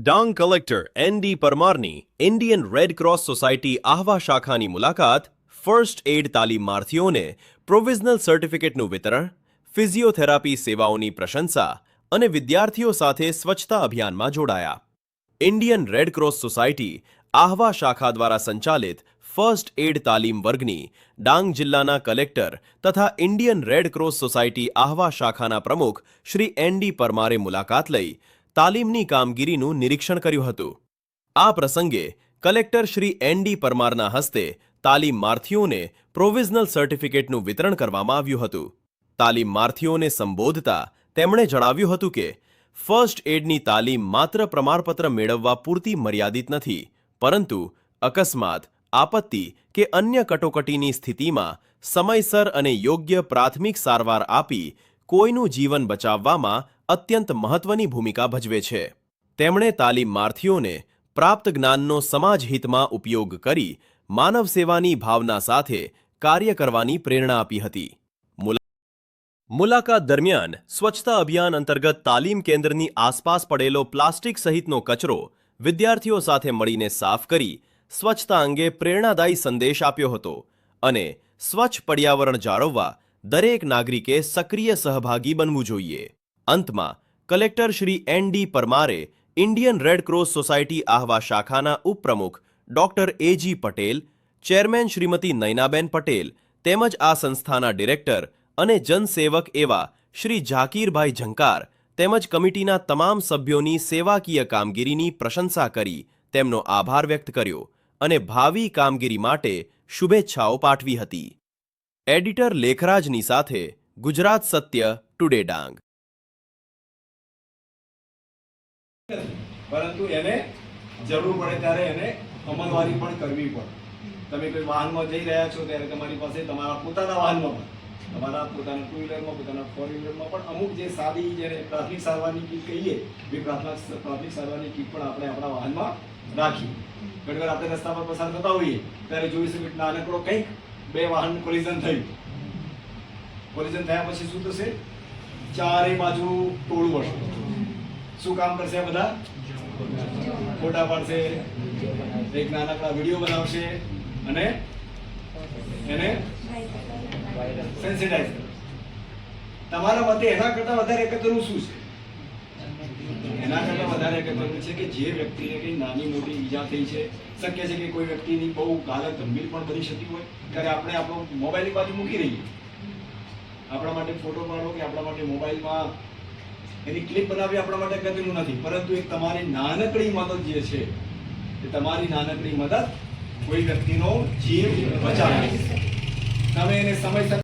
Dang collector N D. પરમારની Indian Red Cross Society Ahwa શાખાની મુલાકાત, ફર્સ્ટ એડ તાલીમાર્થીઓને પ્રોવિઝનલ સર્ટિફિકેટનું વિતરણ, ફિઝિયોથેરાપી સેવાઓની પ્રશંસા અને વિદ્યાર્થીઓ સાથે સ્વચ્છતા અભિયાનમાં જોડાયા. Indian Red Cross Society Ahwa શાખા દ્વારા સંચાલિત ફર્સ્ટ એડ તાલીમ વર્ગની ડાંગ જિલ્લાના કલેક્ટર તથા Indian Red Cross Society Ahwa શાખાના પ્રમુખ શ્રી એન.ડી. પરમારે મુલાકાત લઈ તાલીમની કામગીરીનું નિરીક્ષણ કર્યું હતું. આ પ્રસંગે કલેક્ટર શ્રી એન.ડી. પરમારના હસ્તે તાલીમાર્થીઓને પ્રોવિઝનલ સર્ટિફિકેટનું વિતરણ કરવામાં આવ્યું હતું. તાલીમાર્થીઓને સંબોધતા તેમણે જણાવ્યું હતું કે ફર્સ્ટ એડની તાલીમ માત્ર પ્રમાણપત્ર મેળવવા પૂરતી મર્યાદિત નથી, પરંતુ અકસ્માત, આપત્તિ કે અન્ય કટોકટીની સ્થિતિમાં સમયસર અને યોગ્ય પ્રાથમિક સારવાર આપી કોઈનું જીવન બચાવવામાં અત્યંત મહત્વની ભૂમિકા ભજવે છે. તેમણે તાલીમાર્થીઓને પ્રાપ્ત જ્ઞાનનો સમાજ હિતમાં ઉપયોગ કરી માનવ સેવાની ભાવના સાથે કાર્ય કરવાની પ્રેરણા આપી હતી. મુલાકાત દરમિયાન સ્વચ્છતા અભિયાન અંતર્ગત તાલીમ કેન્દ્રની આસપાસ પડેલો પ્લાસ્ટિક સહિતનો કચરો વિદ્યાર્થીઓ સાથે મળીને સાફ કરી સ્વચ્છતા અંગે પ્રેરણાદાયી સંદેશ આપ્યો હતો અને સ્વચ્છ પર્યાવરણ જાળવવા દરેક નાગરિકે સક્રિય સહભાગી બનવું જોઈએ. અંતમાં કલેક્ટર શ્રી એન.ડી. પરમારે Indian Red Cross Society Ahwa શાખાના ઉપપ્રમુખ ડોક્ટર એ.જી. પટેલ, ચેરમેન શ્રીમતી નયનાબેન પટેલ તેમજ આ સંસ્થાના ડિરેક્ટર અને જનસેવક એવા શ્રી ઝાકીરભાઈ ઝંકાર તેમજ કમિટીના તમામ સભ્યોની સેવાકીય કામગીરીની પ્રશંસા કરી તેમનો આભાર વ્યક્ત કર્યો અને ભાવિ કામગીરી માટે શુભેચ્છાઓ પાઠવી હતી. એડિટર લેખરાજની સાથે ગુજરાત સત્ય ટુડે ડાંગ. પરંતુ એને જરૂર પડે ત્યારે એને અમલવારી પણ કરવી પડે. તમે કોઈ વાહનમાં જઈ રહ્યા છો ત્યારે તમારી પાસે તમારા પોતાના વાહનમાં પણ, તમારા પોતાના ટુ વ્હીલરમાં, પોતાના ફોર વ્હીલરમાં પણ અમુક જે સાદી જેને પ્રાથમિક સારવારની કીટ કહીએ એ પ્રાથમિક સારવારની કીટ પણ આપણે આપણા વાહનમાં રાખી. ઘણીવાર આપણે રસ્તા પર પસાર થતા હોઈએ ત્યારે જોઈશું કે નાનકડો કંઈક બે વાહન કોલિઝન થયું. કોલિઝન થયા પછી શું થશે? ચારે બાજુ ટોળું વળશે. શું કામ કરશે? આ બધા ફોટા પાડશે, એક નાનકડા વિડીયો બનાવશે અને એને સેન્સિટાઇઝ કરશે. તમારા મતે એના કરતાં વધારે અગત્યનું શું છે? એના કરતાં વધારે અગત્યનું છે કે જે વ્યક્તિને કંઈ નાની મોટી ઈજા થઈ છે, શક્ય છે કે કોઈ વ્યક્તિની બહુ હાલત ગંભીર પણ બની શકતી હોય, ત્યારે આપણે આપણો મોબાઈલની બાજુ મૂકી રહીએ. આપણા માટે ફોટો પાડો કે આપણા માટે મોબાઈલમાં એની ક્લિપ બનાવવી આપણા માટે અગત્યનું નથી, પરંતુ એક તમારી નાનકડી મદદ જે છે એ તમારી નાનકડી મદદ કોઈ વ્યક્તિનો જીવ બચાવે. તમે એને સમયસર